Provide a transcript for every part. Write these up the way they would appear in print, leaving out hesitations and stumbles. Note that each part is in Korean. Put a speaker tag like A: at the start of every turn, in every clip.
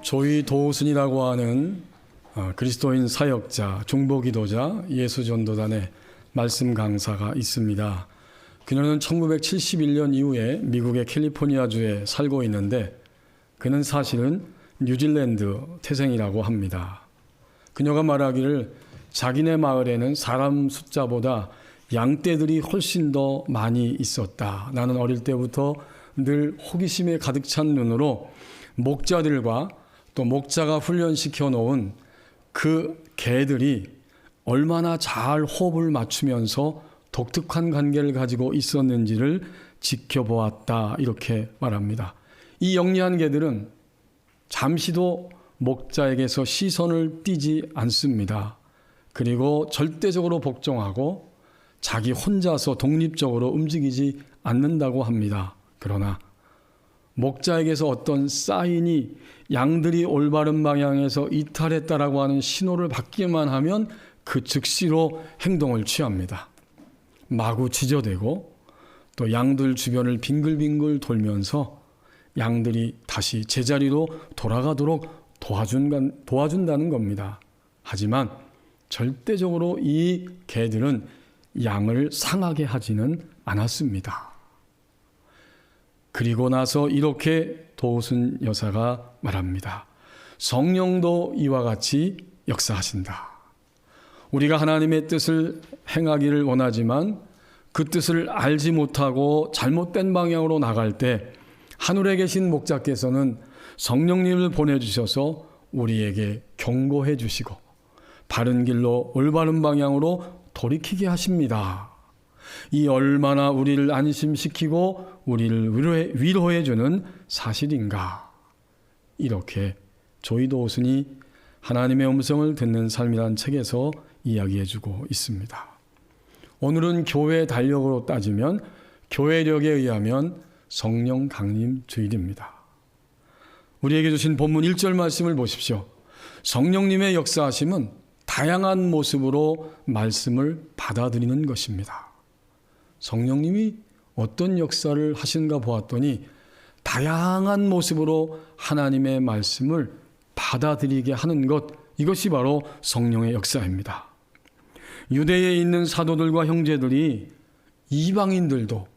A: 조이 도우슨이라고 하는 그리스도인 사역자, 중보기도자, 예수전도단의 말씀 강사가 있습니다. 그녀는 1971년 이후에 미국의 캘리포니아주에 살고 있는데 그는 사실은 뉴질랜드 태생이라고 합니다. 그녀가 말하기를 자기네 마을에는 사람 숫자보다 양떼들이 훨씬 더 많이 있었다. 나는 어릴 때부터 늘 호기심에 가득 찬 눈으로 목자들과 또 목자가 훈련시켜 놓은 그 개들이 얼마나 잘 호흡을 맞추면서 독특한 관계를 가지고 있었는지를 지켜보았다. 이렇게 말합니다. 이 영리한 개들은 잠시도 목자에게서 시선을 떼지 않습니다. 그리고 절대적으로 복종하고 자기 혼자서 독립적으로 움직이지 않는다고 합니다. 그러나 목자에게서 어떤 사인이 양들이 올바른 방향에서 이탈했다라고 하는 신호를 받기만 하면 그 즉시로 행동을 취합니다. 마구 지저대고 또 양들 주변을 빙글빙글 돌면서 양들이 다시 제자리로 돌아가도록 도와준다는 겁니다. 하지만 절대적으로 이 개들은 양을 상하게 하지는 않았습니다. 그리고 나서 이렇게 도우슨 여사가 말합니다. 성령도 이와 같이 역사하신다. 우리가 하나님의 뜻을 행하기를 원하지만 그 뜻을 알지 못하고 잘못된 방향으로 나갈 때 하늘에 계신 목자께서는 성령님을 보내주셔서 우리에게 경고해 주시고 바른 길로 올바른 방향으로 돌이키게 하십니다. 이 얼마나 우리를 안심시키고 우리를 위로해 주는 사실인가. 이렇게 조이 도우슨이 하나님의 음성을 듣는 삶이란 책에서 이야기해 주고 있습니다. 오늘은 교회 달력으로 따지면 교회력에 의하면 성령 강림 주일입니다. 우리에게 주신 본문 1절 말씀을 보십시오. 성령님의 역사하심은 다양한 모습으로 말씀을 받아들이는 것입니다. 성령님이 어떤 역사를 하신가 보았더니 다양한 모습으로 하나님의 말씀을 받아들이게 하는 것, 이것이 바로 성령의 역사입니다. 유대에 있는 사도들과 형제들이 이방인들도,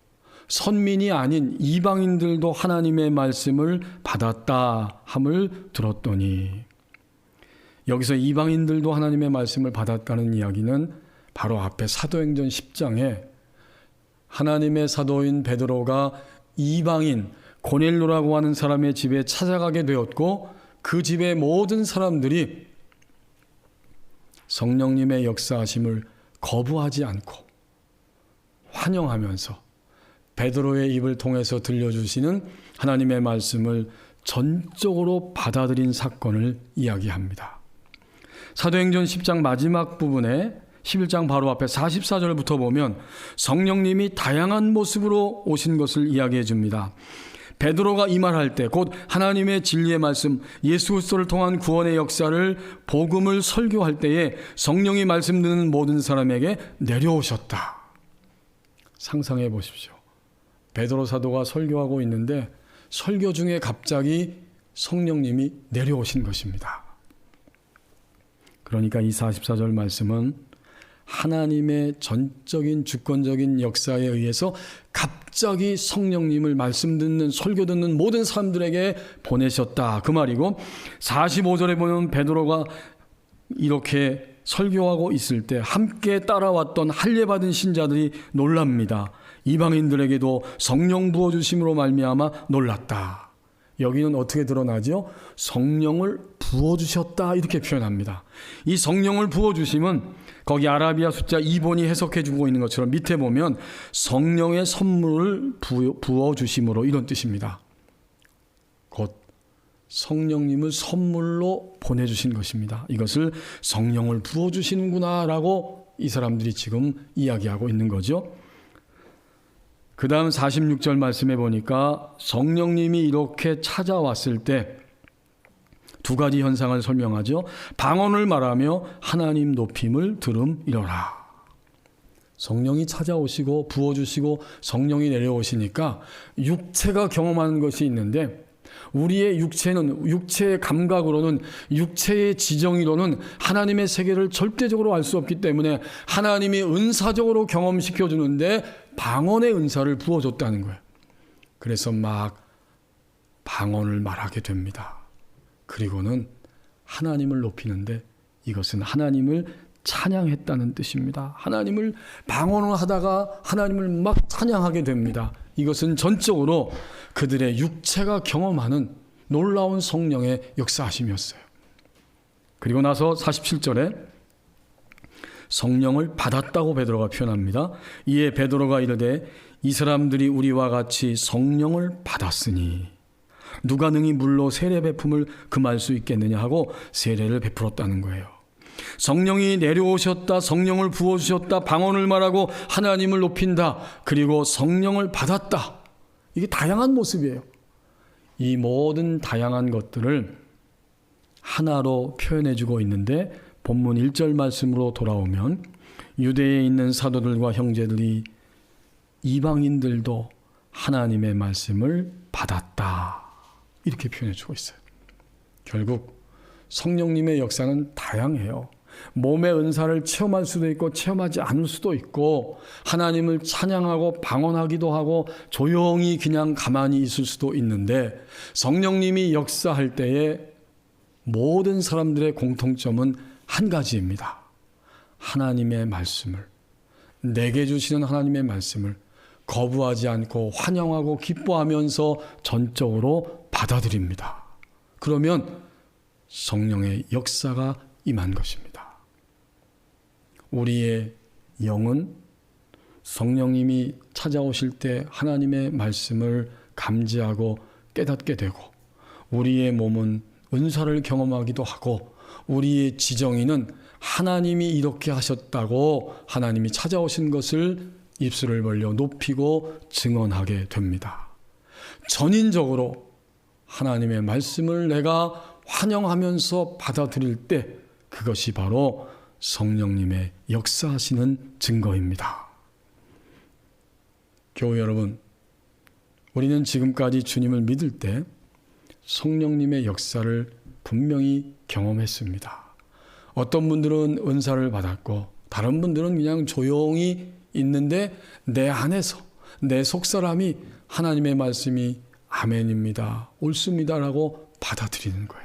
A: 선민이 아닌 이방인들도 하나님의 말씀을 받았다 함을 들었더니, 여기서 이방인들도 하나님의 말씀을 받았다는 이야기는 바로 앞에 사도행전 10장에 하나님의 사도인 베드로가 이방인 고넬료라고 하는 사람의 집에 찾아가게 되었고 그 집의 모든 사람들이 성령님의 역사하심을 거부하지 않고 환영하면서 베드로의 입을 통해서 들려주시는 하나님의 말씀을 전적으로 받아들인 사건을 이야기합니다. 사도행전 10장 마지막 부분에 11장 바로 앞에 44절부터 보면 성령님이 다양한 모습으로 오신 것을 이야기해 줍니다. 베드로가 이 말할 때 곧 하나님의 진리의 말씀, 예수 그리스도를 통한 구원의 역사를 복음을 설교할 때에 성령이 말씀 듣는 모든 사람에게 내려오셨다. 상상해 보십시오. 베드로 사도가 설교하고 있는데 설교 중에 갑자기 성령님이 내려오신 것입니다. 그러니까 이 44절 말씀은 하나님의 전적인 주권적인 역사에 의해서 갑자기 성령님을 말씀 듣는 설교 듣는 모든 사람들에게 보내셨다 그 말이고, 45절에 보면 베드로가 이렇게 설교하고 있을 때 함께 따라왔던 할례받은 신자들이 놀랍니다. 이방인들에게도 성령 부어주심으로 말미암아 놀랐다. 여기는 어떻게 드러나죠? 성령을 부어주셨다 이렇게 표현합니다. 이 성령을 부어주심은 거기 아라비아 숫자 2번이 해석해 주고 있는 것처럼 밑에 보면 성령의 선물을 부어주심으로 이런 뜻입니다. 곧 성령님을 선물로 보내주신 것입니다. 이것을 성령을 부어주시는구나 라고 이 사람들이 지금 이야기하고 있는 거죠. 그 다음 46절 말씀해 보니까 성령님이 이렇게 찾아왔을 때 두 가지 현상을 설명하죠. 방언을 말하며 하나님 높임을 들음이러라. 성령이 찾아오시고 부어주시고 성령이 내려오시니까 육체가 경험하는 것이 있는데 우리의 육체의 감각으로는, 육체의 지정의로는 하나님의 세계를 절대적으로 알 수 없기 때문에 하나님이 은사적으로 경험시켜 주는데 방언의 은사를 부어줬다는 거예요. 그래서 막 방언을 말하게 됩니다. 그리고는 하나님을 높이는데 이것은 하나님을 찬양했다는 뜻입니다. 하나님을 방언을 하다가 하나님을 막 찬양하게 됩니다. 이것은 전적으로 그들의 육체가 경험하는 놀라운 성령의 역사하심이었어요. 그리고 나서 47절에 성령을 받았다고 베드로가 표현합니다. 이에 베드로가 이르되 이 사람들이 우리와 같이 성령을 받았으니 누가 능히 물로 세례 베품을 금할 수 있겠느냐 하고 세례를 베풀었다는 거예요. 성령이 내려오셨다, 성령을 부어주셨다, 방언을 말하고 하나님을 높인다, 그리고 성령을 받았다. 이게 다양한 모습이에요. 이 모든 다양한 것들을 하나로 표현해주고 있는데 본문 1절 말씀으로 돌아오면 유대에 있는 사도들과 형제들이 이방인들도 하나님의 말씀을 받았다. 이렇게 표현해주고 있어요. 결국 성령님의 역사는 다양해요. 몸의 은사를 체험할 수도 있고 체험하지 않을 수도 있고 하나님을 찬양하고 방언하기도 하고 조용히 그냥 가만히 있을 수도 있는데 성령님이 역사할 때에 모든 사람들의 공통점은 한 가지입니다. 하나님의 말씀을, 내게 주시는 하나님의 말씀을 거부하지 않고 환영하고 기뻐하면서 전적으로 받아들입니다. 그러면 성령의 역사가 임한 것입니다. 우리의 영은 성령님이 찾아오실 때 하나님의 말씀을 감지하고 깨닫게 되고, 우리의 몸은 은사를 경험하기도 하고, 우리의 지정의는 하나님이 이렇게 하셨다고 하나님이 찾아오신 것을 입술을 벌려 높이고 증언하게 됩니다. 전인적으로 하나님의 말씀을 내가 환영하면서 받아들일 때 그것이 바로 성령님의 역사하시는 증거입니다. 교회 여러분, 우리는 지금까지 주님을 믿을 때 성령님의 역사를 분명히 경험했습니다. 어떤 분들은 은사를 받았고 다른 분들은 그냥 조용히 있는데 내 안에서 내 속사람이 하나님의 말씀이 아멘입니다, 옳습니다라고 받아들이는 거예요.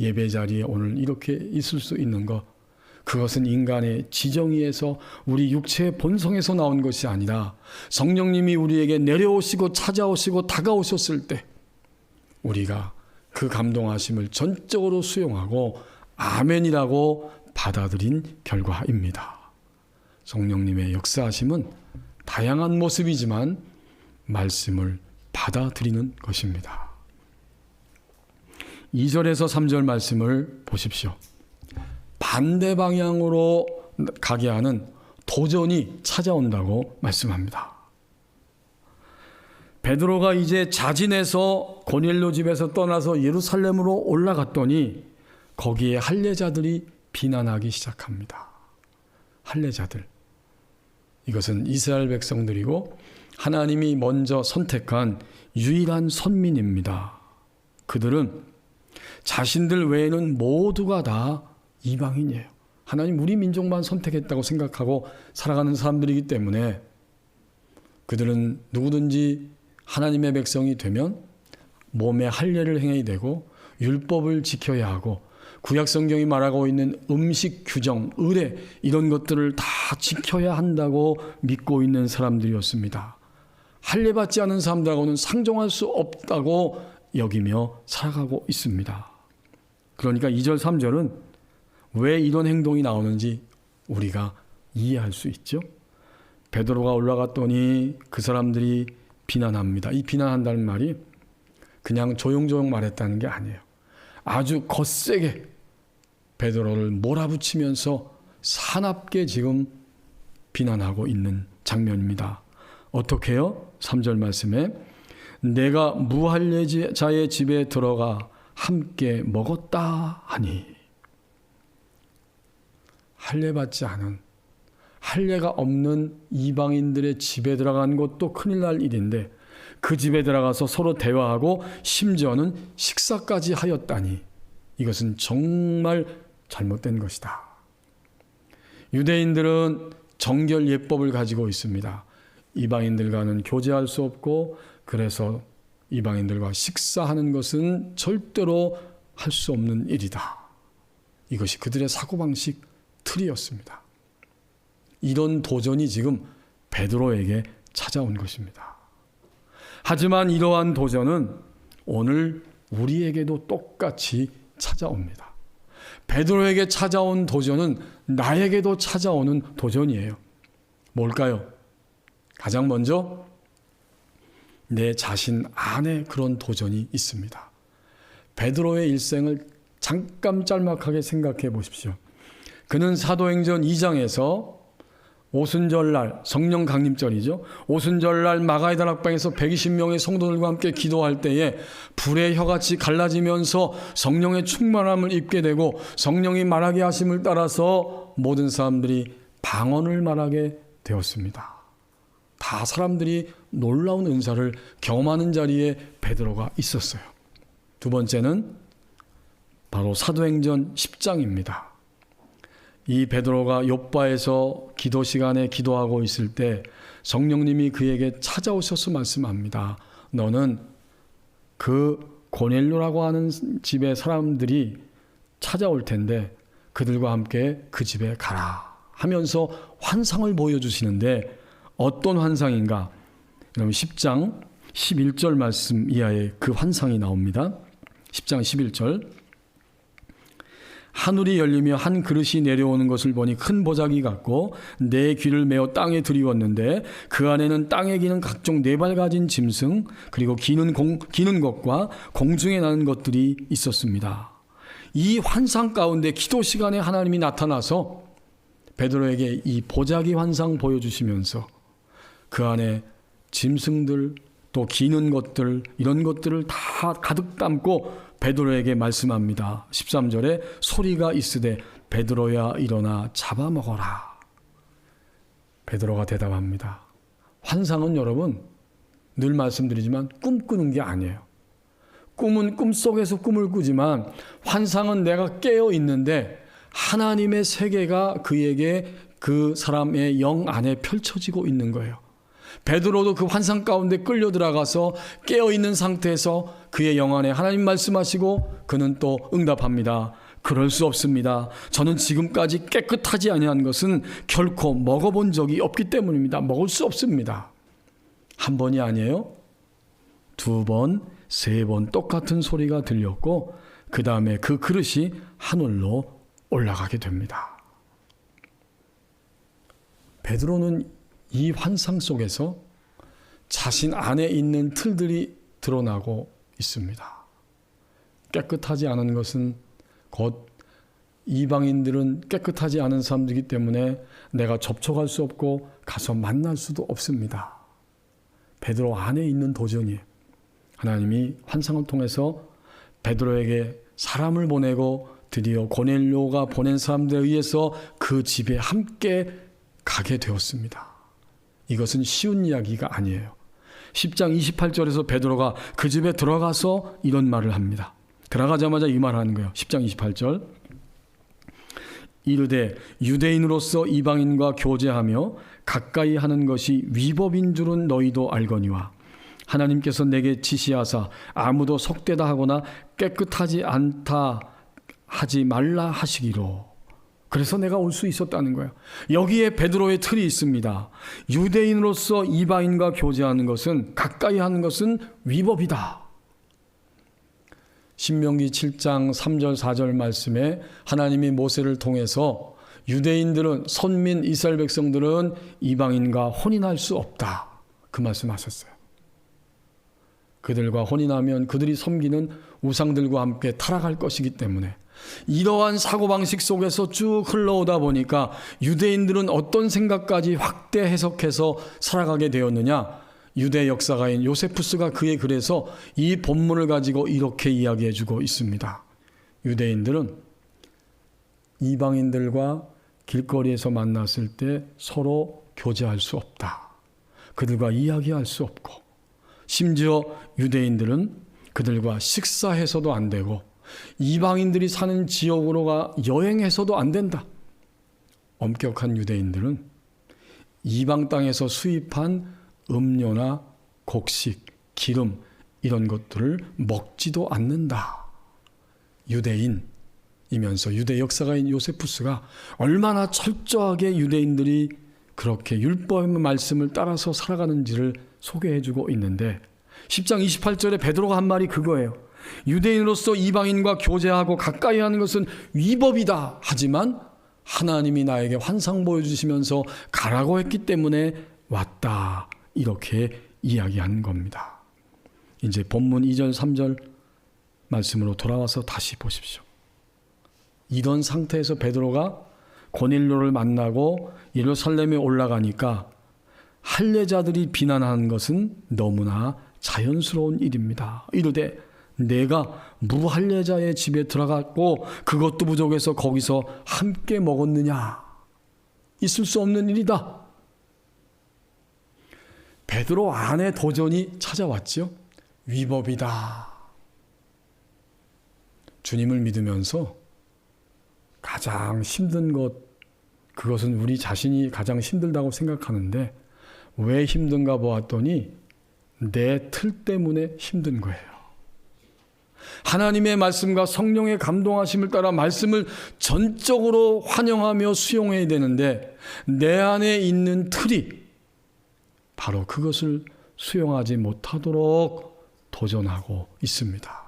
A: 예배 자리에 오늘 이렇게 있을 수 있는 것, 그것은 인간의 지정의에서 우리 육체의 본성에서 나온 것이 아니라 성령님이 우리에게 내려오시고 찾아오시고 다가오셨을 때 우리가 그 감동하심을 전적으로 수용하고 아멘이라고 받아들인 결과입니다. 성령님의 역사하심은 다양한 모습이지만 말씀을 받아들이는 것입니다. 2절에서 3절 말씀을 보십시오. 반대 방향으로 가게 하는 도전이 찾아온다고 말씀합니다. 베드로가 이제 자진해서 고넬료 집에서 떠나서 예루살렘으로 올라갔더니 거기에 할례자들이 비난하기 시작합니다. 할례자들, 이것은 이스라엘 백성들이고 하나님이 먼저 선택한 유일한 선민입니다. 그들은 자신들 외에는 모두가 다 이방인이에요. 하나님 우리 민족만 선택했다고 생각하고 살아가는 사람들이기 때문에 그들은 누구든지 하나님의 백성이 되면 몸에 할례를 행해야 되고 율법을 지켜야 하고 구약 성경이 말하고 있는 음식 규정, 의례 이런 것들을 다 지켜야 한다고 믿고 있는 사람들이었습니다. 할례 받지 않은 사람들하고는 상종할 수 없다고 여기며 살아가고 있습니다. 그러니까 2절 3절은 왜 이런 행동이 나오는지 우리가 이해할 수 있죠. 베드로가 올라갔더니 그 사람들이 비난합니다. 이 비난한다는 말이 그냥 조용조용 말했다는 게 아니에요. 아주 거세게 베드로를 몰아붙이면서 사납게 지금 비난하고 있는 장면입니다. 어떻게 해요? 3절 말씀에 내가 무할례자의 집에 들어가 함께 먹었다 하니, 할례 받지 않은, 할례가 없는 이방인들의 집에 들어간 것도 큰일 날 일인데 그 집에 들어가서 서로 대화하고 심지어는 식사까지 하였다니 이것은 정말 잘못된 것이다. 유대인들은 정결 예법을 가지고 있습니다. 이방인들과는 교제할 수 없고 그래서 이방인들과 식사하는 것은 절대로 할 수 없는 일이다. 이것이 그들의 사고방식 틀이었습니다. 이런 도전이 지금 베드로에게 찾아온 것입니다. 하지만 이러한 도전은 오늘 우리에게도 똑같이 찾아옵니다. 베드로에게 찾아온 도전은 나에게도 찾아오는 도전이에요. 뭘까요? 가장 먼저 내 자신 안에 그런 도전이 있습니다. 베드로의 일생을 잠깐 짤막하게 생각해 보십시오. 그는 사도행전 2장에서 오순절날, 성령 강림절이죠. 오순절날 마가의 다락방에서 120명의 성도들과 함께 기도할 때에 불의 혀같이 갈라지면서 성령의 충만함을 입게 되고 성령이 말하게 하심을 따라서 모든 사람들이 방언을 말하게 되었습니다. 다 사람들이 놀라운 은사를 경험하는 자리에 베드로가 있었어요. 두 번째는 바로 사도행전 10장입니다. 이 베드로가 욥바에서 기도 시간에 기도하고 있을 때 성령님이 그에게 찾아오셔서 말씀합니다. 너는 그 고넬료라고 하는 집의 사람들이 찾아올 텐데 그들과 함께 그 집에 가라 하면서 환상을 보여주시는데 어떤 환상인가? 여러분 10장 11절 말씀 이하에 그 환상이 나옵니다. 10장 11절 하늘이 열리며 한 그릇이 내려오는 것을 보니 큰 보자기 같고 내 귀를 메어 땅에 들이웠는데 그 안에는 땅에 기는 각종 네 발 가진 짐승 그리고 기는 것과 공중에 나는 것들이 있었습니다. 이 환상 가운데 기도 시간에 하나님이 나타나서 베드로에게 이 보자기 환상 보여주시면서 그 안에 짐승들 또 기는 것들 이런 것들을 다 가득 담고 베드로에게 말씀합니다. 13절에 소리가 있으되 베드로야 일어나 잡아먹어라. 베드로가 대답합니다. 환상은 여러분 늘 말씀드리지만 꿈꾸는 게 아니에요. 꿈은 꿈속에서 꿈을 꾸지만 환상은 내가 깨어 있는데 하나님의 세계가 그에게 그 사람의 영 안에 펼쳐지고 있는 거예요. 베드로도 그 환상 가운데 끌려 들어가서 깨어있는 상태에서 그의 영 안에 하나님 말씀하시고 그는 또 응답합니다. 그럴 수 없습니다. 저는 지금까지 깨끗하지 아니한 것은 결코 먹어본 적이 없기 때문입니다. 먹을 수 없습니다. 한 번이 아니에요. 두 번, 세 번 똑같은 소리가 들렸고 그 다음에 그 그릇이 하늘로 올라가게 됩니다. 베드로는 이 환상 속에서 자신 안에 있는 틀들이 드러나고 있습니다. 깨끗하지 않은 것은 곧 이방인들은 깨끗하지 않은 사람들이기 때문에 내가 접촉할 수 없고 가서 만날 수도 없습니다. 베드로 안에 있는 도전이에요. 하나님이 환상을 통해서 베드로에게 사람을 보내고 드디어 고넬료가 보낸 사람들에 의해서 그 집에 함께 가게 되었습니다. 이것은 쉬운 이야기가 아니에요. 10장 28절에서 베드로가 그 집에 들어가서 이런 말을 합니다. 들어가자마자 이 말을 하는 거예요. 10장 28절 이르되 유대인으로서 이방인과 교제하며 가까이 하는 것이 위법인 줄은 너희도 알거니와 하나님께서 내게 지시하사 아무도 속되다 하거나 깨끗하지 않다 하지 말라 하시기로. 그래서 내가 올 수 있었다는 거예요. 여기에 베드로의 틀이 있습니다. 유대인으로서 이방인과 교제하는 것은 가까이 하는 것은 위법이다. 신명기 7장 3절 4절 말씀에 하나님이 모세를 통해서 유대인들은 선민 이스라엘 백성들은 이방인과 혼인할 수 없다. 그 말씀하셨어요. 그들과 혼인하면 그들이 섬기는 우상들과 함께 타락할 것이기 때문에 이러한 사고방식 속에서 쭉 흘러오다 보니까 유대인들은 어떤 생각까지 확대 해석해서 살아가게 되었느냐. 유대 역사가인 요세푸스가 그의 글에서 이 본문을 가지고 이렇게 이야기해주고 있습니다. 유대인들은 이방인들과 길거리에서 만났을 때 서로 교제할 수 없다. 그들과 이야기할 수 없고 심지어 유대인들은 그들과 식사해서도 안 되고 이방인들이 사는 지역으로 여행해서도 안 된다. 엄격한 유대인들은 이방 땅에서 수입한 음료나 곡식, 기름 이런 것들을 먹지도 않는다. 유대인이면서 유대 역사가인 요세푸스가 얼마나 철저하게 유대인들이 그렇게 율법의 말씀을 따라서 살아가는지를 소개해주고 있는데 10장 28절에 베드로가 한 말이 그거예요. 유대인으로서 이방인과 교제하고 가까이 하는 것은 위법이다. 하지만 하나님이 나에게 환상 보여주시면서 가라고 했기 때문에 왔다. 이렇게 이야기한 겁니다. 이제 본문 2절 3절 말씀으로 돌아와서 다시 보십시오. 이런 상태에서 베드로가 고넬료를 만나고 예루살렘에 올라가니까 할례자들이 비난하는 것은 너무나 자연스러운 일입니다. 이르되 내가 무할례자의 집에 들어갔고 그것도 부족해서 거기서 함께 먹었느냐? 있을 수 없는 일이다. 베드로 안에 도전이 찾아왔죠. 위법이다. 주님을 믿으면서 가장 힘든 것, 그것은 우리 자신이 가장 힘들다고 생각하는데 왜 힘든가 보았더니 내 틀 때문에 힘든 거예요. 하나님의 말씀과 성령의 감동하심을 따라 말씀을 전적으로 환영하며 수용해야 되는데 내 안에 있는 틀이 바로 그것을 수용하지 못하도록 도전하고 있습니다.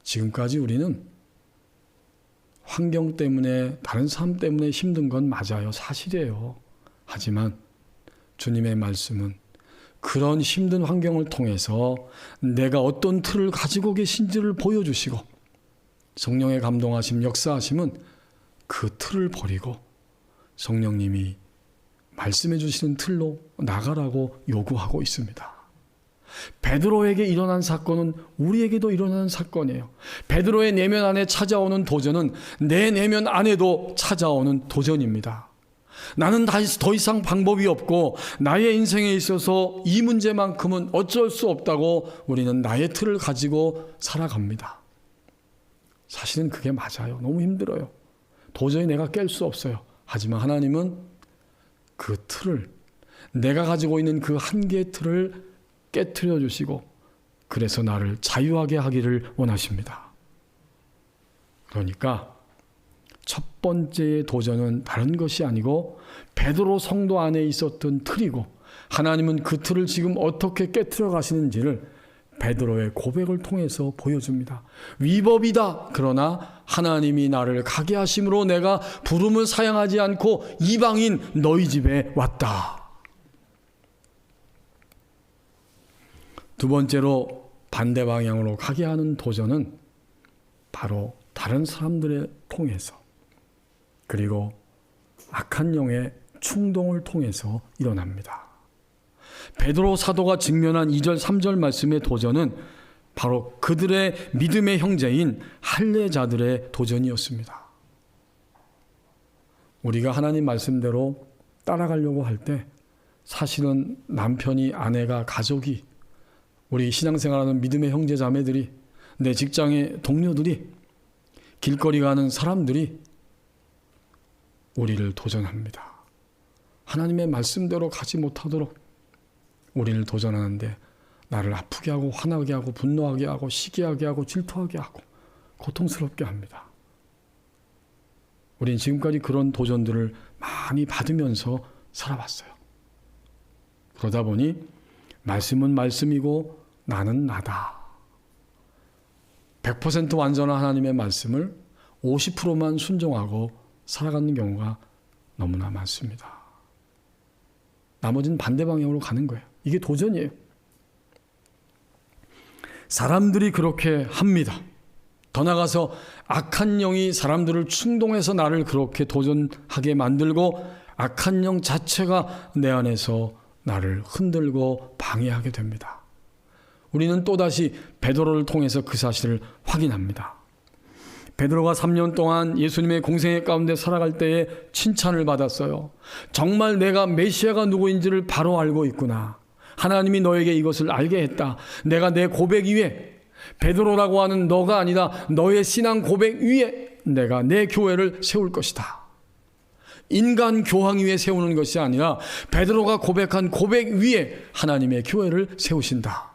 A: 지금까지 우리는 환경 때문에 다른 사람 때문에 힘든 건 맞아요. 사실이에요. 하지만 주님의 말씀은 그런 힘든 환경을 통해서 내가 어떤 틀을 가지고 계신지를 보여주시고 성령의 감동하심, 역사하심은 그 틀을 버리고 성령님이 말씀해 주시는 틀로 나가라고 요구하고 있습니다. 베드로에게 일어난 사건은 우리에게도 일어나는 사건이에요. 베드로의 내면 안에 찾아오는 도전은 내 내면 안에도 찾아오는 도전입니다. 나는 더 이상 방법이 없고 나의 인생에 있어서 이 문제만큼은 어쩔 수 없다고 우리는 나의 틀을 가지고 살아갑니다. 사실은 그게 맞아요. 너무 힘들어요. 도저히 내가 깰 수 없어요. 하지만 하나님은 그 틀을, 내가 가지고 있는 그 한계의 틀을 깨트려 주시고 그래서 나를 자유하게 하기를 원하십니다. 그러니까 첫 번째 도전은 다른 것이 아니고 베드로 성도 안에 있었던 틀이고 하나님은 그 틀을 지금 어떻게 깨트려 가시는지를 베드로의 고백을 통해서 보여줍니다. 위법이다. 그러나 하나님이 나를 가게 하심으로 내가 부름을 사양하지 않고 이방인 너희 집에 왔다. 두 번째로 반대 방향으로 가게 하는 도전은 바로 다른 사람들을 통해서 그리고 악한 영의 충동을 통해서 일어납니다. 베드로 사도가 직면한 2절 3절 말씀의 도전은 바로 그들의 믿음의 형제인 할례자들의 도전이었습니다. 우리가 하나님 말씀대로 따라가려고 할 때 사실은 남편이, 아내가, 가족이, 우리 신앙생활하는 믿음의 형제 자매들이, 내 직장의 동료들이, 길거리 가는 사람들이 우리를 도전합니다. 하나님의 말씀대로 가지 못하도록 우리를 도전하는데 나를 아프게 하고 화나게 하고 분노하게 하고 시기하게 하고 질투하게 하고 고통스럽게 합니다. 우리는 지금까지 그런 도전들을 많이 받으면서 살아왔어요. 그러다 보니 말씀은 말씀이고 나는 나다. 100% 완전한 하나님의 말씀을 50%만 순종하고 살아가는 경우가 너무나 많습니다. 나머지는 반대 방향으로 가는 거예요. 이게 도전이에요. 사람들이 그렇게 합니다. 더 나아가서 악한 영이 사람들을 충동해서 나를 그렇게 도전하게 만들고 악한 영 자체가 내 안에서 나를 흔들고 방해하게 됩니다. 우리는 또다시 베드로를 통해서 그 사실을 확인합니다. 베드로가 3년 동안 예수님의 공생애 가운데 살아갈 때에 칭찬을 받았어요. 정말 내가 메시아가 누구인지를 바로 알고 있구나. 하나님이 너에게 이것을 알게 했다. 내가 내 고백 위에, 베드로라고 하는 너가 아니라 너의 신앙 고백 위에 내가 내 교회를 세울 것이다. 인간 교황 위에 세우는 것이 아니라 베드로가 고백한 고백 위에 하나님의 교회를 세우신다.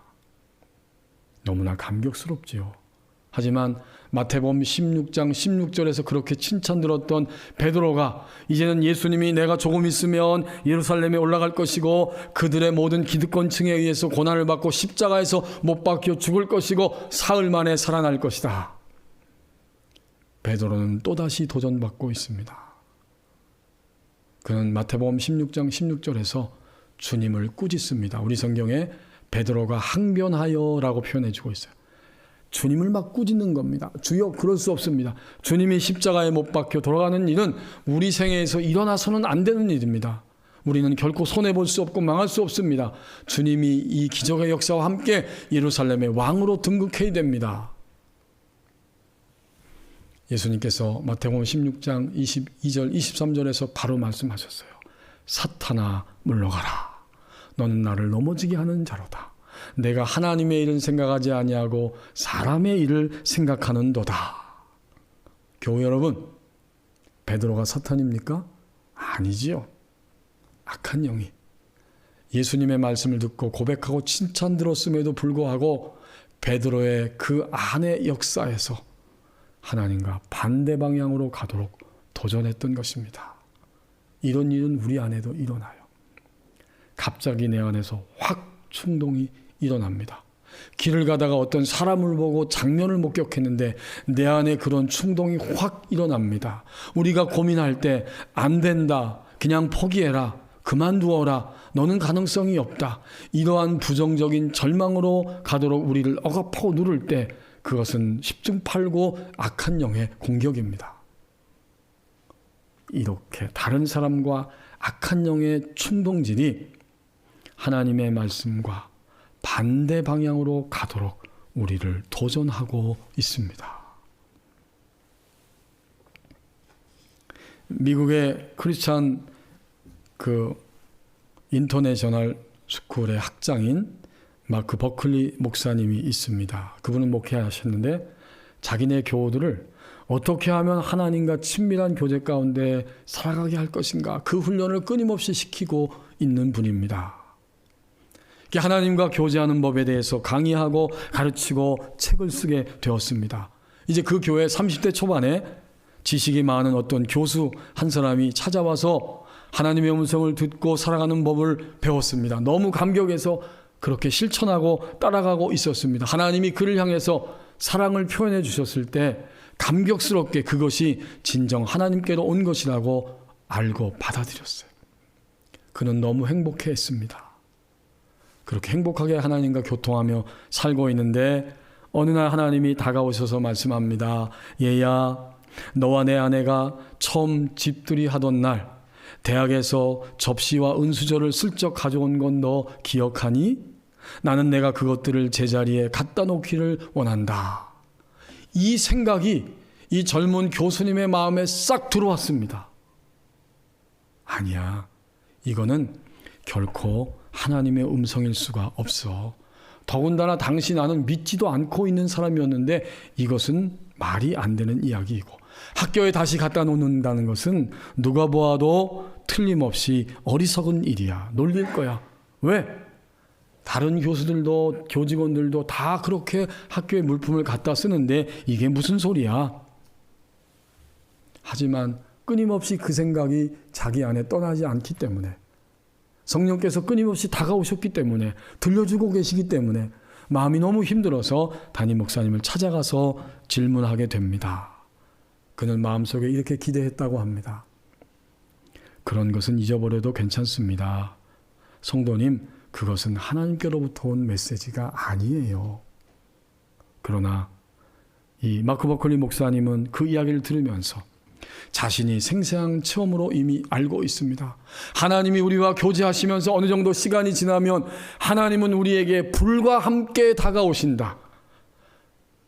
A: 너무나 감격스럽지요. 하지만 마태복음 16장 16절에서 그렇게 칭찬 들었던 베드로가 이제는 예수님이 내가 조금 있으면 예루살렘에 올라갈 것이고 그들의 모든 기득권층에 의해서 고난을 받고 십자가에서 못 박혀 죽을 것이고 사흘 만에 살아날 것이다. 베드로는 또다시 도전받고 있습니다. 그는 마태복음 16장 16절에서 주님을 꾸짖습니다. 우리 성경에 베드로가 항변하여라고 표현해주고 있어요. 주님을 막 꾸짖는 겁니다. 주여, 그럴 수 없습니다. 주님이 십자가에 못 박혀 돌아가는 일은 우리 생애에서 일어나서는 안 되는 일입니다. 우리는 결코 손해볼 수 없고 망할 수 없습니다. 주님이 이 기적의 역사와 함께 예루살렘의 왕으로 등극해야 됩니다. 예수님께서 마태복음 16장 22절 23절에서 바로 말씀하셨어요. 사탄아 물러가라. 너는 나를 넘어지게 하는 자로다. 내가 하나님의 일은 생각하지 아니하고 사람의 일을 생각하는도다. 교회 여러분, 베드로가 사탄입니까? 아니지요. 악한 영이 예수님의 말씀을 듣고 고백하고 칭찬 들었음에도 불구하고 베드로의 그 안의 역사에서 하나님과 반대 방향으로 가도록 도전했던 것입니다. 이런 일은 우리 안에도 일어나요. 갑자기 내 안에서 확 충동이 일어납니다. 길을 가다가 어떤 사람을 보고 장면을 목격했는데 내 안에 그런 충동이 확 일어납니다. 우리가 고민할 때 안 된다, 그냥 포기해라, 그만두어라, 너는 가능성이 없다, 이러한 부정적인 절망으로 가도록 우리를 억압하고 누를 때 그것은 십중팔구 악한 영의 공격입니다. 이렇게 다른 사람과 악한 영의 충동질이 하나님의 말씀과 반대 방향으로 가도록 우리를 도전하고 있습니다. 미국의 크리스찬 인터내셔널 스쿨의 학장인 마크 버클리 목사님이 있습니다. 그분은 목회하셨는데 자기네 교우들을 어떻게 하면 하나님과 친밀한 교제 가운데 살아가게 할 것인가, 그 훈련을 끊임없이 시키고 있는 분입니다. 하나님과 교제하는 법에 대해서 강의하고 가르치고 책을 쓰게 되었습니다. 이제 그 교회 30대 초반에 지식이 많은 어떤 교수 한 사람이 찾아와서 하나님의 음성을 듣고 살아가는 법을 배웠습니다. 너무 감격해서 그렇게 실천하고 따라가고 있었습니다. 하나님이 그를 향해서 사랑을 표현해 주셨을 때 감격스럽게 그것이 진정 하나님께로 온 것이라고 알고 받아들였어요. 그는 너무 행복해했습니다. 그렇게 행복하게 하나님과 교통하며 살고 있는데 어느 날 하나님이 다가오셔서 말씀합니다. 얘야, 너와 내 아내가 처음 집들이 하던 날 대학에서 접시와 은수저를 슬쩍 가져온 건 너 기억하니? 나는 내가 그것들을 제자리에 갖다 놓기를 원한다. 이 생각이 이 젊은 교수님의 마음에 싹 들어왔습니다. 아니야, 이거는 결코 하나님의 음성일 수가 없어. 더군다나 당시 나는 믿지도 않고 있는 사람이었는데 이것은 말이 안 되는 이야기이고, 학교에 다시 갖다 놓는다는 것은 누가 보아도 틀림없이 어리석은 일이야. 놀릴 거야. 왜? 다른 교수들도 교직원들도 다 그렇게 학교에 물품을 갖다 쓰는데 이게 무슨 소리야? 하지만 끊임없이 그 생각이 자기 안에 떠나지 않기 때문에, 성령께서 끊임없이 다가오셨기 때문에, 들려주고 계시기 때문에 마음이 너무 힘들어서 담임 목사님을 찾아가서 질문하게 됩니다. 그는 마음속에 이렇게 기대했다고 합니다. 그런 것은 잊어버려도 괜찮습니다. 성도님, 그것은 하나님께로부터 온 메시지가 아니에요. 그러나 이 마크 버클리 목사님은 그 이야기를 들으면서 자신이 생생한 체험으로 이미 알고 있습니다. 하나님이 우리와 교제하시면서 어느 정도 시간이 지나면 하나님은 우리에게 불과 함께 다가오신다.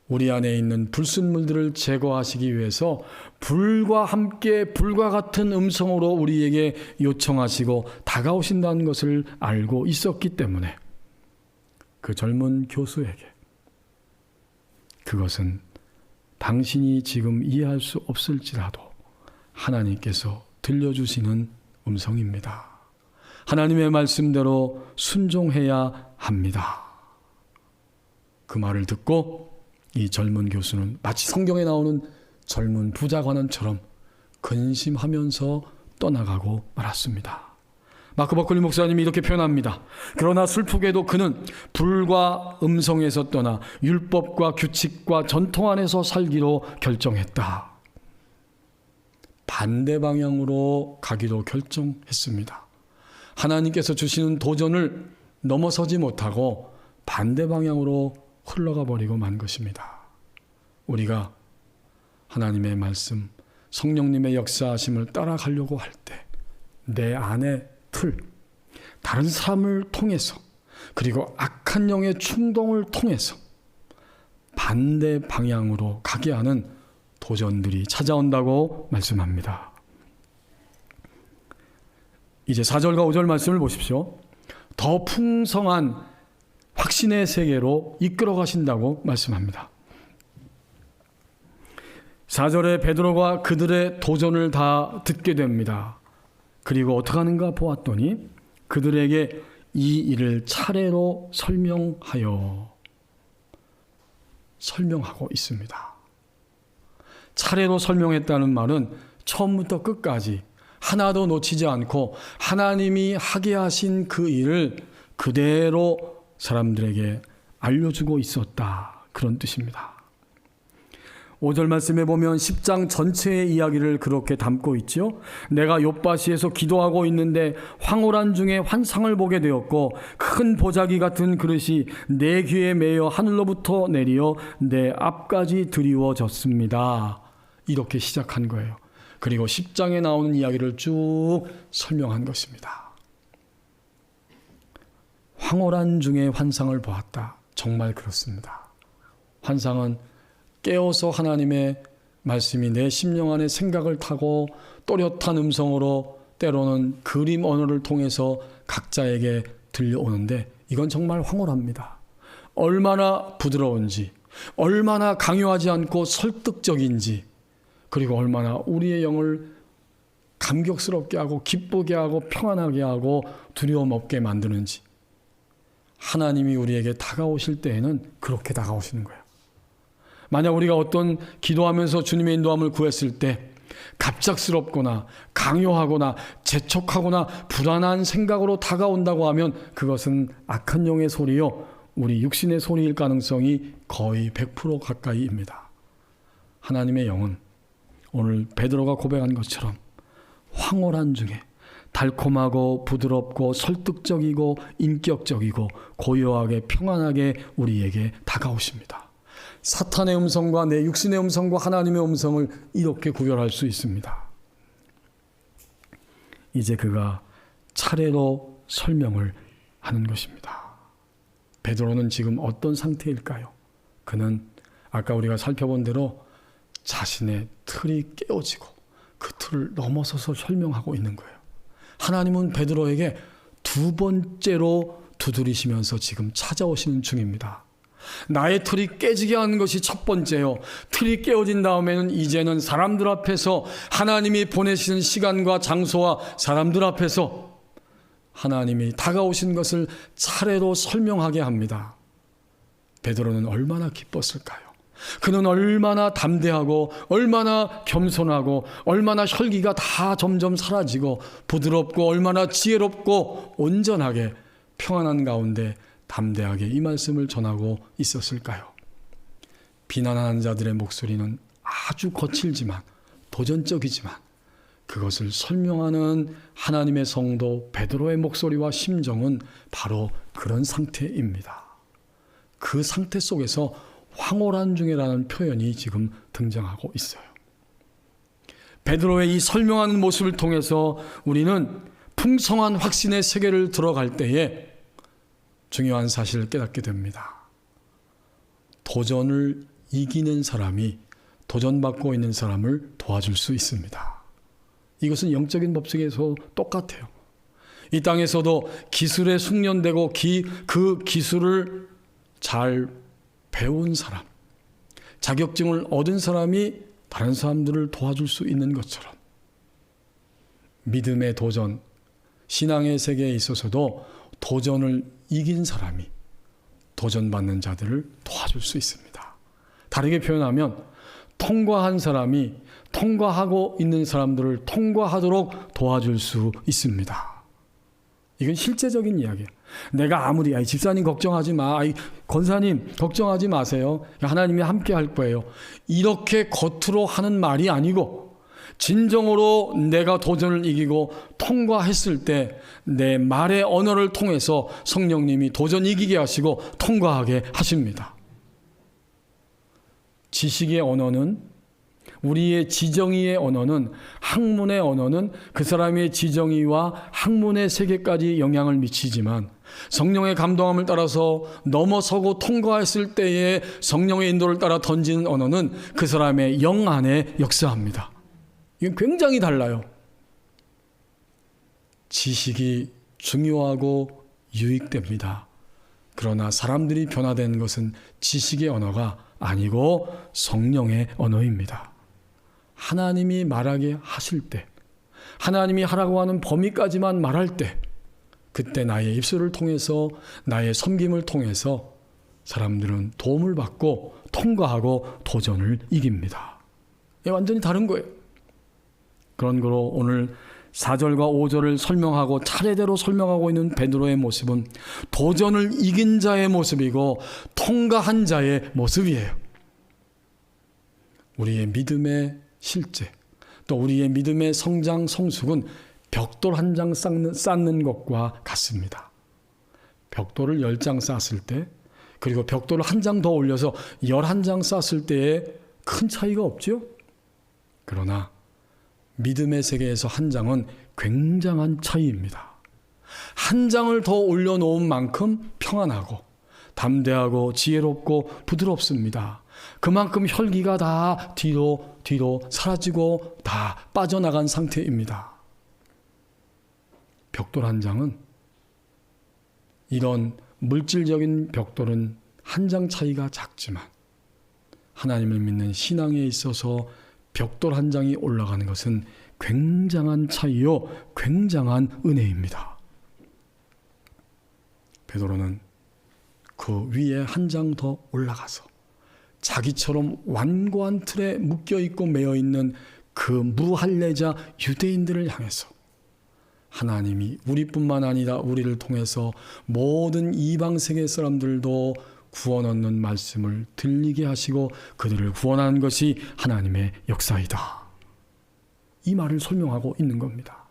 A: 우리 안에 있는 불순물들을 제거하시기 위해서 불과 함께 불과 같은 음성으로 우리에게 요청하시고 다가오신다는 것을 알고 있었기 때문에 그 젊은 교수에게 그것은 당신이 지금 이해할 수 없을지라도 하나님께서 들려주시는 음성입니다. 하나님의 말씀대로 순종해야 합니다. 그 말을 듣고 이 젊은 교수는 마치 성경에 나오는 젊은 부자 관원처럼 근심하면서 떠나가고 말았습니다. 마크 버클리 목사님이 이렇게 표현합니다. 그러나 슬프게도 그는 불과 음성에서 떠나 율법과 규칙과 전통 안에서 살기로 결정했다. 반대 방향으로 가기로 결정했습니다. 하나님께서 주시는 도전을 넘어서지 못하고 반대 방향으로 흘러가 버리고 만 것입니다. 우리가 하나님의 말씀, 성령님의 역사하심을 따라가려고 할 때 내 안의 틀, 다른 사람을 통해서 그리고 악한 영의 충동을 통해서 반대 방향으로 가게 하는 도전들이 찾아온다고 말씀합니다. 이제 4절과 5절 말씀을 보십시오. 더 풍성한 확신의 세계로 이끌어 가신다고 말씀합니다. 4절에 베드로가 그들의 도전을 다 듣게 됩니다. 그리고 어떻게 하는가 보았더니 그들에게 이 일을 차례로 설명하고 있습니다. 차례로 설명했다는 말은 처음부터 끝까지 하나도 놓치지 않고 하나님이 하게 하신 그 일을 그대로 사람들에게 알려주고 있었다. 그런 뜻입니다. 5절 말씀에 보면 10장 전체의 이야기를 그렇게 담고 있죠. 내가 욥바시에서 기도하고 있는데 황홀한 중에 환상을 보게 되었고 큰 보자기 같은 그릇이 내 귀에 매여 하늘로부터 내리어 내 앞까지 드리워졌습니다. 이렇게 시작한 거예요. 그리고 10장에 나오는 이야기를 쭉 설명한 것입니다. 황홀한 중에 환상을 보았다. 정말 그렇습니다. 환상은 깨어서 하나님의 말씀이 내 심령 안에 생각을 타고 또렷한 음성으로 때로는 그림 언어를 통해서 각자에게 들려오는데 이건 정말 황홀합니다. 얼마나 부드러운지, 얼마나 강요하지 않고 설득적인지, 그리고 얼마나 우리의 영을 감격스럽게 하고 기쁘게 하고 평안하게 하고 두려움 없게 만드는지. 하나님이 우리에게 다가오실 때에는 그렇게 다가오시는 거예요. 만약 우리가 어떤 기도하면서 주님의 인도함을 구했을 때 갑작스럽거나 강요하거나 재촉하거나 불안한 생각으로 다가온다고 하면 그것은 악한 영의 소리요, 우리 육신의 소리일 가능성이 거의 100% 가까이입니다. 하나님의 영은 오늘 베드로가 고백한 것처럼 황홀한 중에 달콤하고 부드럽고 설득적이고 인격적이고 고요하게 평안하게 우리에게 다가오십니다. 사탄의 음성과 내 육신의 음성과 하나님의 음성을 이렇게 구별할 수 있습니다. 이제 그가 차례로 설명을 하는 것입니다. 베드로는 지금 어떤 상태일까요? 그는 아까 우리가 살펴본 대로 자신의 틀이 깨어지고 그 틀을 넘어서서 설명하고 있는 거예요. 하나님은 베드로에게 두 번째로 두드리시면서 지금 찾아오시는 중입니다. 나의 틀이 깨지게 하는 것이 첫 번째요. 틀이 깨어진 다음에는 이제는 사람들 앞에서 하나님이 보내시는 시간과 장소와 사람들 앞에서 하나님이 다가오신 것을 차례로 설명하게 합니다. 베드로는 얼마나 기뻤을까요? 그는 얼마나 담대하고 얼마나 겸손하고 얼마나 혈기가 다 점점 사라지고 부드럽고 얼마나 지혜롭고 온전하게 평안한 가운데 담대하게 이 말씀을 전하고 있었을까요? 비난하는 자들의 목소리는 아주 거칠지만 도전적이지만 그것을 설명하는 하나님의 성도 베드로의 목소리와 심정은 바로 그런 상태입니다. 그 상태 속에서 황홀한 중이라는 표현이 지금 등장하고 있어요. 베드로의 이 설명하는 모습을 통해서 우리는 풍성한 확신의 세계를 들어갈 때에 중요한 사실을 깨닫게 됩니다. 도전을 이기는 사람이 도전받고 있는 사람을 도와줄 수 있습니다. 이것은 영적인 법칙에서 똑같아요. 이 땅에서도 기술에 숙련되고 그 기술을 잘 배운 사람, 자격증을 얻은 사람이 다른 사람들을 도와줄 수 있는 것처럼 믿음의 도전, 신앙의 세계에 있어서도 도전을 이긴 사람이 도전받는 자들을 도와줄 수 있습니다. 다르게 표현하면 통과한 사람이 통과하고 있는 사람들을 통과하도록 도와줄 수 있습니다. 이건 실제적인 이야기예요. 내가 아무리 집사님 걱정하지 마, 권사님 걱정하지 마세요, 하나님이 함께 할 거예요, 이렇게 겉으로 하는 말이 아니고 진정으로 내가 도전을 이기고 통과했을 때 내 말의 언어를 통해서 성령님이 도전 이기게 하시고 통과하게 하십니다. 지식의 언어는, 우리의 지정의의 언어는, 학문의 언어는 그 사람의 지정의와 학문의 세계까지 영향을 미치지만 성령의 감동함을 따라서 넘어서고 통과했을 때의 성령의 인도를 따라 던지는 언어는 그 사람의 영 안에 역사합니다. 이건 굉장히 달라요. 지식이 중요하고 유익됩니다. 그러나 사람들이 변화된 것은 지식의 언어가 아니고 성령의 언어입니다. 하나님이 말하게 하실 때, 하나님이 하라고 하는 범위까지만 말할 때, 그때 나의 입술을 통해서, 나의 섬김을 통해서 사람들은 도움을 받고 통과하고 도전을 이깁니다. 이게 완전히 다른 거예요. 그런 거로 오늘 4절과 5절을 설명하고 차례대로 설명하고 있는 베드로의 모습은 도전을 이긴 자의 모습이고 통과한 자의 모습이에요. 우리의 믿음의 실제, 또 우리의 믿음의 성장 성숙은 벽돌 한 장 쌓는 것과 같습니다. 벽돌을 10장 쌓았을 때, 그리고 벽돌을 한 장 더 올려서 11장 쌓았을 때에 큰 차이가 없죠. 그러나 믿음의 세계에서 한 장은 굉장한 차이입니다. 한 장을 더 올려놓은 만큼 평안하고 담대하고 지혜롭고 부드럽습니다. 그만큼 혈기가 다 뒤로 사라지고 다 빠져나간 상태입니다. 벽돌 한 장은, 이런 물질적인 벽돌은 한 장 차이가 작지만 하나님을 믿는 신앙에 있어서 벽돌 한 장이 올라가는 것은 굉장한 차이요, 굉장한 은혜입니다. 베드로는 그 위에 한 장 더 올라가서 자기처럼 완고한 틀에 묶여있고 매여있는 그 무할례자 유대인들을 향해서 하나님이 우리뿐만 아니라 우리를 통해서 모든 이방 세계 사람들도 구원 얻는 말씀을 들리게 하시고 그들을 구원하는 것이 하나님의 역사이다. 이 말을 설명하고 있는 겁니다.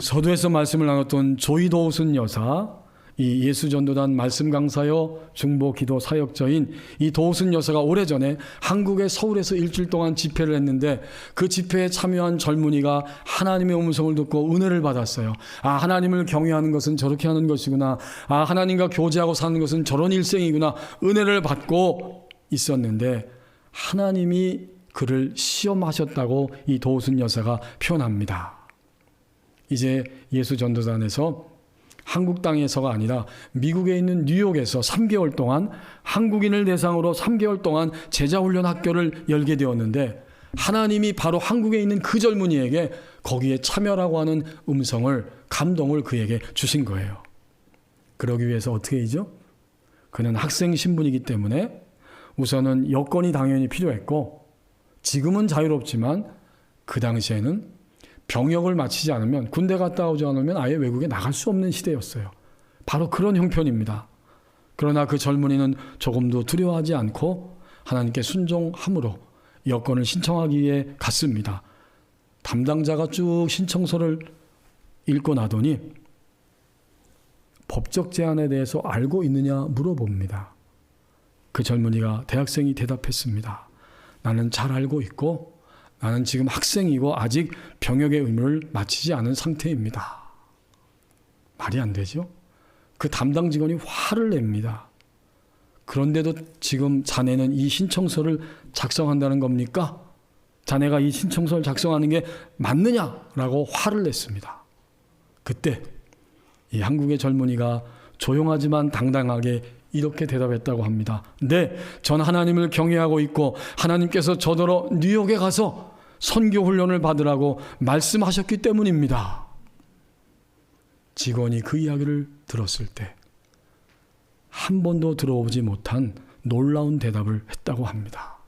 A: 서두에서 말씀을 나눴던 조이 도우슨 여사, 이 예수전도단 말씀 강사요 중보 기도 사역자인 이 도우슨 여사가 오래전에 한국의 서울에서 일주일 동안 집회를 했는데, 그 집회에 참여한 젊은이가 하나님의 음성을 듣고 은혜를 받았어요. 아, 하나님을 경외하는 것은 저렇게 하는 것이구나. 아, 하나님과 교제하고 사는 것은 저런 일생이구나. 은혜를 받고 있었는데 하나님이 그를 시험하셨다고 이 도우슨 여사가 표현합니다. 이제 예수전도단에서 한국 땅에서가 아니라 미국에 있는 뉴욕에서 3개월 동안 한국인을 대상으로 3개월 동안 제자훈련 학교를 열게 되었는데, 하나님이 바로 한국에 있는 그 젊은이에게 거기에 참여라고 하는 음성을, 감동을 그에게 주신 거예요. 그러기 위해서 어떻게 하죠? 그는 학생 신분이기 때문에 우선은 여건이 당연히 필요했고, 지금은 자유롭지만 그 당시에는 병역을 마치지 않으면, 군대 갔다 오지 않으면 아예 외국에 나갈 수 없는 시대였어요. 바로 그런 형편입니다. 그러나 그 젊은이는 조금도 두려워하지 않고 하나님께 순종함으로 여권을 신청하기 위해 갔습니다. 담당자가 쭉 신청서를 읽고 나더니 법적 제한에 대해서 알고 있느냐 물어봅니다. 그 젊은이가 대학생이 대답했습니다. 나는 잘 알고 있고 나는 지금 학생이고 아직 병역의 의무를 마치지 않은 상태입니다. 말이 안 되죠? 그 담당 직원이 화를 냅니다. 그런데도 지금 자네는 이 신청서를 작성한다는 겁니까? 자네가 이 신청서를 작성하는 게 맞느냐라고 화를 냈습니다. 그때 이 한국의 젊은이가 조용하지만 당당하게 이렇게 대답했다고 합니다. 네, 전 하나님을 경외하고 있고 하나님께서 저더러 뉴욕에 가서 선교 훈련을 받으라고 말씀하셨기 때문입니다. 직원이 그 이야기를 들었을 때 한 번도 들어보지 못한 놀라운 대답을 했다고 합니다.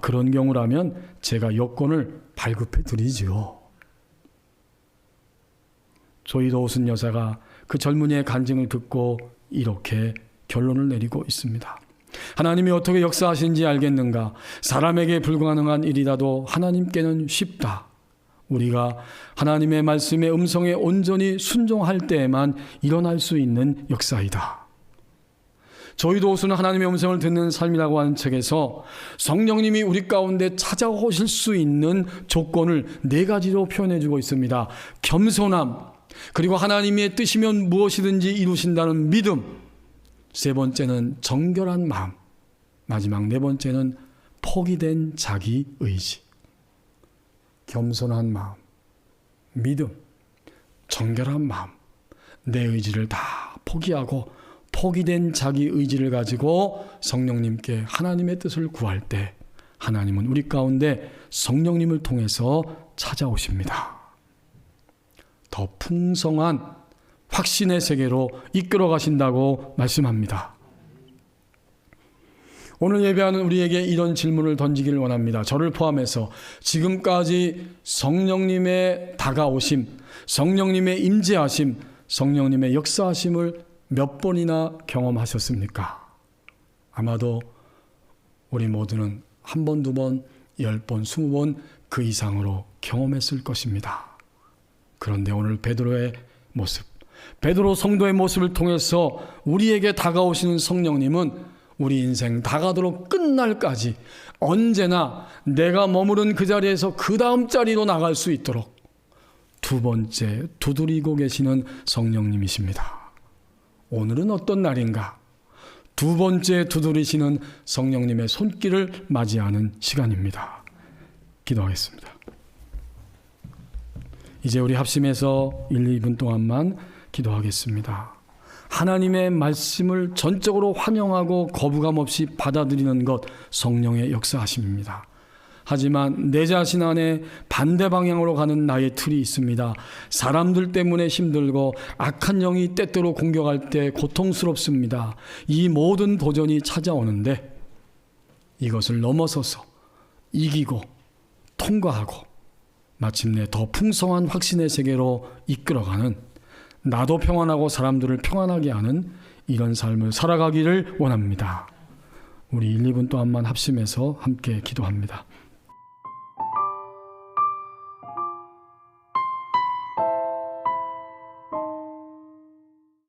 A: 그런 경우라면 제가 여권을 발급해 드리지요. 조이 도우슨 여사가 그 젊은이의 간증을 듣고 이렇게 결론을 내리고 있습니다. 하나님이 어떻게 역사하시는지 알겠는가? 사람에게 불가능한 일이라도 하나님께는 쉽다. 우리가 하나님의 말씀의 음성에 온전히 순종할 때에만 일어날 수 있는 역사이다. 조이 도우슨은 하나님의 음성을 듣는 삶이라고 하는 책에서 성령님이 우리 가운데 찾아오실 수 있는 조건을 4가지로 표현해 주고 있습니다. 겸손함, 그리고 하나님의 뜻이면 무엇이든지 이루신다는 믿음, 3번째는 정결한 마음, 마지막 4번째는 포기된 자기 의지. 겸손한 마음, 믿음, 정결한 마음, 내 의지를 다 포기하고 포기된 자기 의지를 가지고 성령님께 하나님의 뜻을 구할 때 하나님은 우리 가운데 성령님을 통해서 찾아오십니다. 더 풍성한 확신의 세계로 이끌어 가신다고 말씀합니다. 오늘 예배하는 우리에게 이런 질문을 던지기를 원합니다. 저를 포함해서 지금까지 성령님의 다가오심, 성령님의 임재하심, 성령님의 역사하심을 몇 번이나 경험하셨습니까? 아마도 우리 모두는 1번, 2번, 10번, 20번 그 이상으로 경험했을 것입니다. 그런데 오늘 베드로의 모습, 베드로 성도의 모습을 통해서 우리에게 다가오시는 성령님은 우리 인생 다가도록 끝날까지 언제나 내가 머무른 그 자리에서 그 다음 자리로 나갈 수 있도록 2번째 두드리고 계시는 성령님이십니다. 오늘은 어떤 날인가? 2번째 두드리시는 성령님의 손길을 맞이하는 시간입니다. 기도하겠습니다. 이제 우리 합심해서 1, 2분 동안만 기도하겠습니다. 하나님의 말씀을 전적으로 환영하고 거부감 없이 받아들이는 것, 성령의 역사하심입니다. 하지만 내 자신 안에 반대 방향으로 가는 나의 틀이 있습니다. 사람들 때문에 힘들고 악한 영이 때때로 공격할 때 고통스럽습니다. 이 모든 도전이 찾아오는데 이것을 넘어서서 이기고 통과하고 마침내 더 풍성한 확신의 세계로 이끌어가는, 나도 평안하고 사람들을 평안하게 하는 이런 삶을 살아가기를 원합니다. 우리 1, 2분 동안만 합심해서 함께 기도합니다.